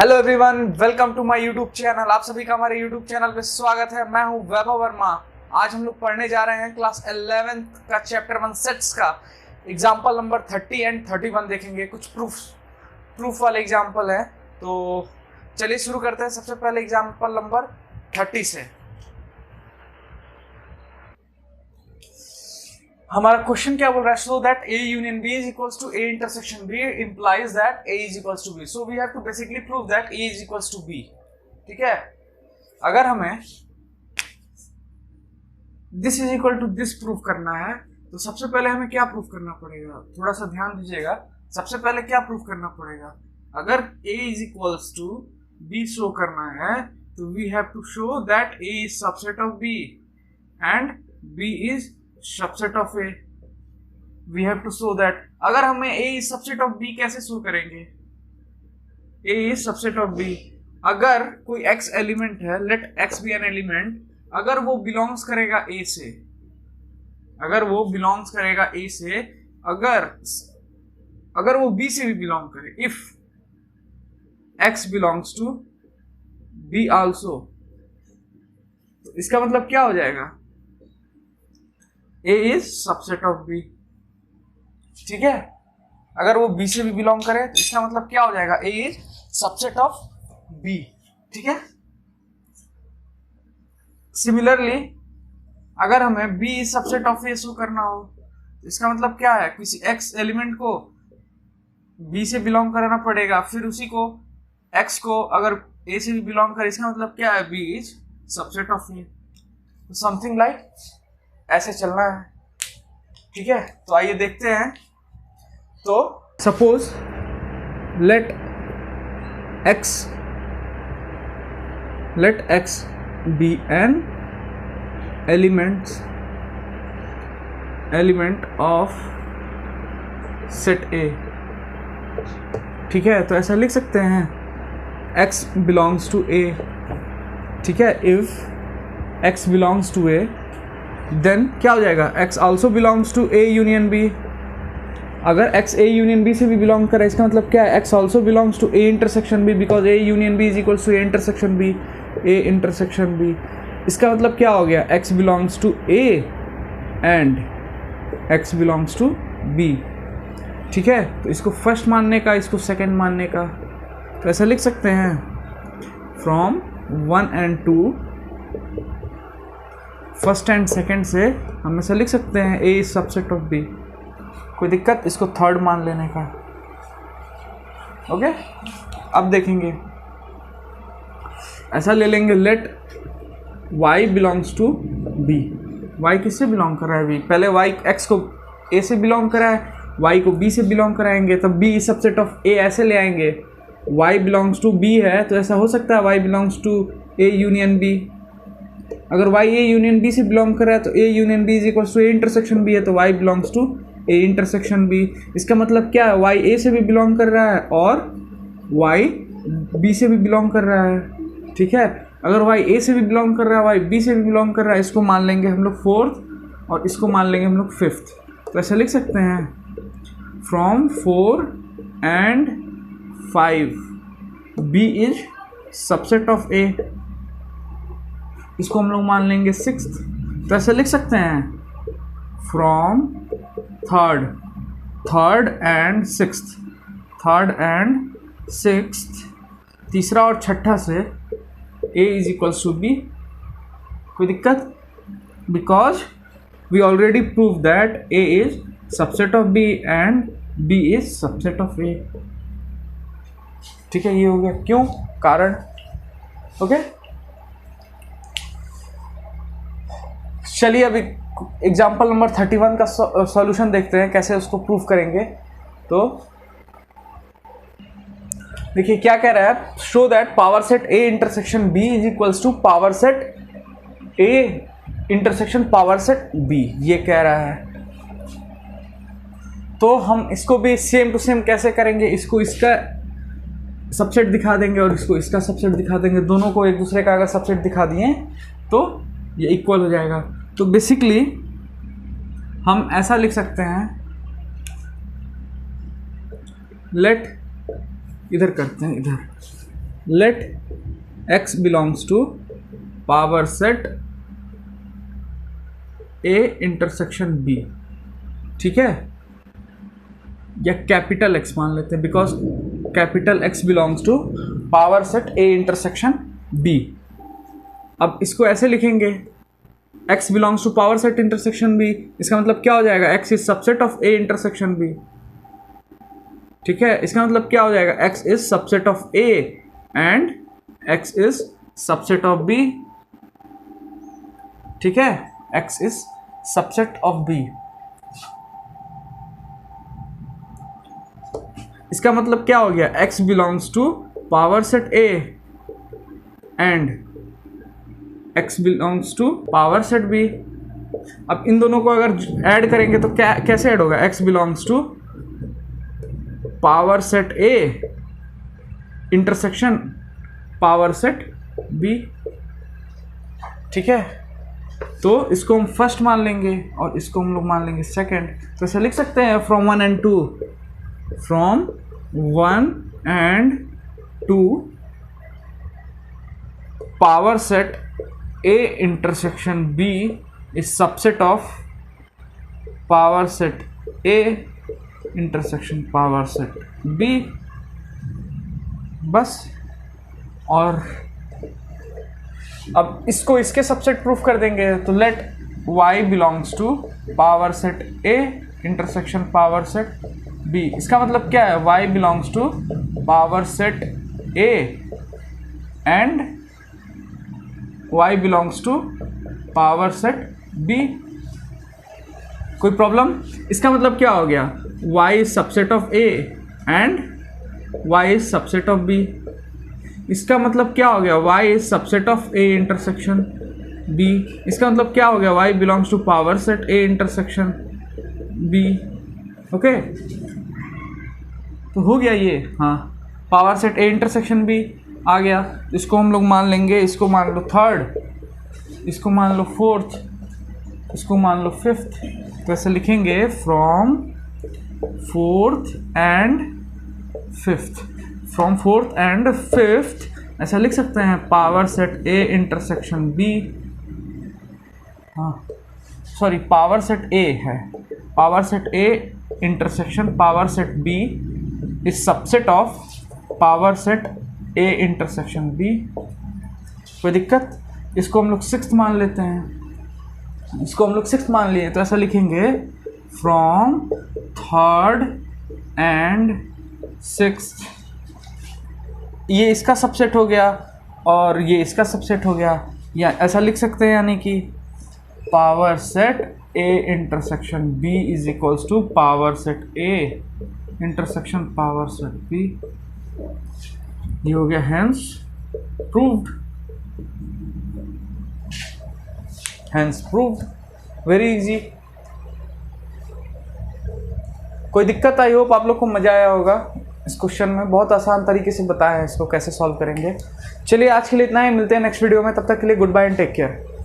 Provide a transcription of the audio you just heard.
Hello everyone, welcome to my YouTube channel. आप सभी का हमारे यूट्यूब चैनल पे स्वागत है। मैं हूं वैभव वर्मा। आज हम लोग पढ़ने जा रहे हैं क्लास 11th का चैप्टर 1 सेट्स का एग्जाम्पल नंबर 30 एंड 31 देखेंगे। कुछ प्रूफ वाले एग्जाम्पल हैं, तो चलिए शुरू करते हैं। सबसे पहले एग्जाम्पल नंबर 30 से हमारा क्वेश्चन क्या बोल रहा है? So that a union b is equals to a intersection b implies that a is equals to b. So we have to basically prove that a is equals to b. ठीक है, अगर हमें this is equal to this prove करना है तो सबसे पहले हमें क्या प्रूव करना पड़ेगा? थोड़ा सा ध्यान दीजिएगा। सबसे पहले क्या प्रूव करना पड़ेगा? अगर a is equals to b show करना है तो we have to show that a is subset of b and b is subset of a। We have to show that. अगर हमें a is subset of b कैसे show करेंगे? a is subset of b। अगर कोई x element है, let x be an element, अगर वो belongs करेगा a से, अगर वो बिलोंग्स करेगा a से, अगर वो b से भी बिलोंग करे, if x belongs to b also, तो इसका मतलब क्या हो जाएगा? a is subset of b। ठीक है, अगर वो b से भी बिलोंग करे तो इसका मतलब क्या हो जाएगा? a is subset of b। ठीक है, सिमिलरली अगर हमें b is subset of a show करना हो तो इसका मतलब क्या है? किसी x एलिमेंट को b से बिलोंग कराना पड़ेगा, फिर उसी को x को अगर a से भी बिलोंग करे, इसका मतलब क्या है? b is subset of a। तो समथिंग लाइक ऐसे चलना है। ठीक है, तो आइए देखते हैं। तो suppose let x be an element of set A। ठीक है, तो ऐसा लिख सकते हैं x belongs to A। ठीक है, if x belongs to A then क्या हो जाएगा? x also belongs to A union B। अगर x A यूनियन B से भी बिलोंग करे, इसका मतलब क्या है? x also belongs to A intersection B, because A union B is equals to A intersection B, A intersection B। इसका मतलब क्या हो गया? x belongs to A and x belongs to B। ठीक है, तो इसको फर्स्ट मानने का, इसको सेकंड मानने का, तो ऐसा लिख सकते हैं from 1 and 2, first and second से हम ऐसा लिख सकते हैं a is subset of b। कोई दिक्कत? इसको थर्ड मान लेने का। ओके, अब देखेंगे, ऐसा ले लेंगे let y belongs to b। y किससे बिलोंग कर रहा है? b। पहले y x को a से बिलोंग करा है, y को b से बिलोंग कराएंगे, तब b is subset of a ऐसे ले आएंगे। y बिलोंग्स टू b है तो ऐसा हो सकता है y belongs to a union b। अगर y a यूनियन b से बिलोंग कर रहा है तो a union b is equal to a intersection b है, तो y belongs to a intersection b। इसका मतलब क्या है? y a से भी बिलोंग कर रहा है और y b से भी बिलोंग कर रहा है। ठीक है, अगर y a से भी बिलोंग कर रहा है, y b से भी बिलोंग कर रहा है, इसको मान लेंगे हम लोग फोर्थ और इसको मान लेंगे हम लोग फिफ्थ। तो ऐसा लिख सकते हैं from 4 and 5 b is subset of a। इसको हम लोग मान लेंगे सिक्स्थ। तो ऐसे लिख सकते हैं फ्रॉम थर्ड एंड सिक्स्थ, तीसरा और छठा से a is equals to b। कोई दिक्कत? Because we already prove that a is subset of b and b is subset of a। ठीक है, ये हो गया। क्यों? कारण। ओके, चलिए अभी एग्जाम्पल नंबर 31 का सॉल्यूशन देखते हैं, कैसे उसको प्रूफ करेंगे। तो देखिए क्या कह रहा है? Show that power set A intersection B is equals to power set A intersection power set B, ये कह रहा है। तो हम इसको भी सेम टू सेम कैसे करेंगे? इसको इसका सबसेट दिखा देंगे और इसको इसका सबसेट दिखा देंगे। दोनों को एक दूसरे का अगर सबसेट दिखा दिए तो ये इक्वल हो जाएगा। तो बेसिकली हम ऐसा लिख सकते हैं, लेट इधर करते हैं, इधर let x belongs to power set a intersection b, ठीक है, या कैपिटल X मान लेते हैं because capital X belongs to power set a intersection b। अब इसको ऐसे लिखेंगे x belongs to power set intersection b, इसका मतलब क्या हो जाएगा, x is subset of a intersection b, ठीक है। इसका मतलब क्या हो जाएगा, x is subset of a and x is subset of b, ठीक है, x is subset of b। इसका मतलब क्या हो गया, x belongs to power set a and x belongs to power set b। अब इन दोनों को अगर ऐड करेंगे तो क्या कैसे ऐड होगा, x belongs to power set a intersection power set b, ठीक है। तो इसको हम फर्स्ट मान लेंगे और इसको हम लोग मान लेंगे सेकंड। तो ऐसे लिख सकते हैं from 1 and 2, from 1 and 2 power set a intersection b is subset of power set a intersection power set b, बस। और अब इसको इसके सबसेट प्रूफ कर देंगे, तो let y belongs to power set a intersection power set b। इसका मतलब क्या है, y belongs to power set a and y belongs to power set b। कोई प्रॉब्लम? इसका मतलब क्या हो गया, y is subset of a and y is subset of b। इसका मतलब क्या हो गया, y is subset of a intersection b। इसका मतलब क्या हो गया, y belongs to power set a intersection b, okay. तो हो गया ये, हाँ, power set a intersection b आ गया। इसको हम लोग मान लेंगे, इसको मान लो थर्ड, इसको मान लो फोर्थ, इसको मान लो फिफ्थ। तो ऐसे लिखेंगे from fourth and fifth, from fourth and fifth ऐसा लिख सकते हैं power set a intersection b, हाँ सॉरी पावर सेट a है, power set a intersection power set b is subset of power set a intersection b। कोई दिक्कत? इसको हम लोग सिक्स्थ मान लेते हैं, इसको हम लोग सिक्स्थ मान लिए, तो ऐसा लिखेंगे फ्रॉम थर्ड एंड सिक्स्थ। ये इसका सबसेट हो गया और ये इसका सबसेट हो गया, या ऐसा लिख सकते हैं यानी कि power set a intersection b is equals to power set a intersection power set b। ये हो गया hence proved, hence proved, very easy. कोई दिक्कत? आई होप आप लोग को मजा आया होगा इस क्वेश्चन में, बहुत आसान तरीके से बताया है इसको कैसे सॉल्व करेंगे। चलिए आज के लिए इतना ही, मिलते हैं नेक्स्ट वीडियो में, तब तक के लिए goodbye and take care.